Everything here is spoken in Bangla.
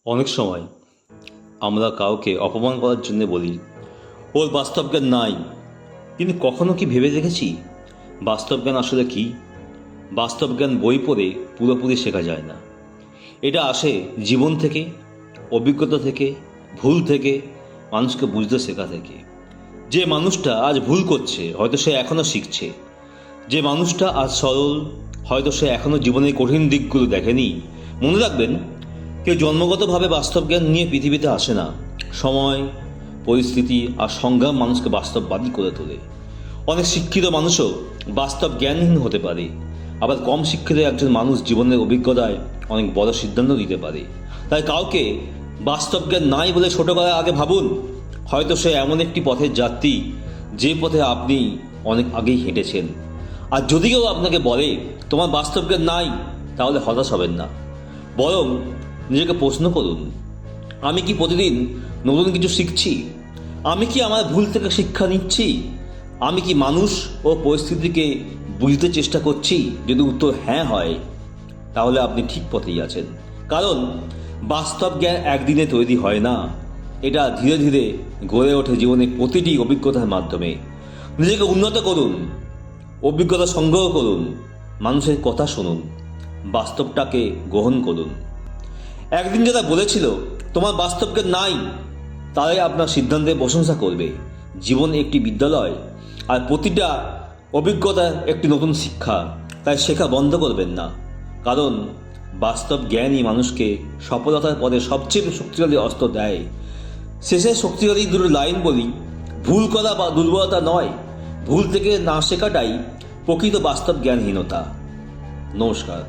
অনেক সময় আমরা কাউকে অপমান করার জন্য বলি ওর বাস্তব জ্ঞান নাই। কিন্তু কখনো কি ভেবে দেখেছি বাস্তব জ্ঞান আসলে কি? বাস্তব জ্ঞান বই পড়ে পুরোপুরি শেখা যায় না। এটা আসে জীবন থেকে, অভিজ্ঞতা থেকে, ভুল থেকে, মানুষকে বুঝতে শেখা থেকে। যে মানুষটা আজ ভুল করছে হয়তো সে এখনও শিখছে। যে মানুষটা আজ সরল হয়তো সে এখনও জীবনের কঠিন দিকগুলো দেখেনি। মনে রাখবেন, কেউ জন্মগতভাবে বাস্তব জ্ঞান নিয়ে পৃথিবীতে আসে না। সময়, পরিস্থিতি আর সংগ্রাম মানুষকে বাস্তববাদী করে তোলে। অনেক শিক্ষিত মানুষও বাস্তব জ্ঞানহীন হতে পারে, আবার কম শিক্ষিত একজন মানুষ জীবনের অভিজ্ঞতায় অনেক বড় সিদ্ধান্ত দিতে পারে। তাই কাউকে বাস্তব জ্ঞান নাই বলে ছোট করার আগে ভাবুন, হয়তো সে এমন একটি পথের যাত্রী যে পথে আপনি অনেক আগেই হেঁটেছেন। আর যদি কেউ আপনাকে বলে তোমার বাস্তব জ্ঞান নাই, তাহলে হতাশ হবেন না, বরং নিজেকে প্রশ্ন করুন, আমি কি প্রতিদিন নতুন কিছু শিখছি? আমি কি আমার ভুল থেকে শিক্ষা নিচ্ছি? আমি কি মানুষ ও পরিস্থিতিকে বুঝতে চেষ্টা করছি? যদি উত্তর হ্যাঁ হয়, তাহলে আপনি ঠিক পথেই আছেন। কারণ বাস্তব জ্ঞান একদিনে তৈরি হয় না, এটা ধীরে ধীরে গড়ে ওঠে জীবনের প্রতিটি অভিজ্ঞতার মাধ্যমে। নিজেকে উন্নত করুন, অভিজ্ঞতা সংগ্রহ করুন, মানুষের কথা শুনুন, বাস্তবটাকে গ্রহণ করুন। একদিন যারা বলেছিল তোমার বাস্তব জ্ঞান নাই, তারাই আপনার সিদ্ধান্তের প্রশংসা করবে। জীবন একটি বিদ্যালয়, আর প্রতিটা অভিজ্ঞতা একটি নতুন শিক্ষা। তাই শেখা বন্ধ করবেন না, কারণ বাস্তব জ্ঞানই মানুষকে সফলতার পরে সবচেয়ে শক্তিশালী অস্ত্র দেয়। শেষে শক্তিশালী দুটো লাইন বলি, ভুল করা বা দুর্বলতা নয়, ভুল থেকে না শেখাটাই প্রকৃত বাস্তব জ্ঞানহীনতা। নমস্কার।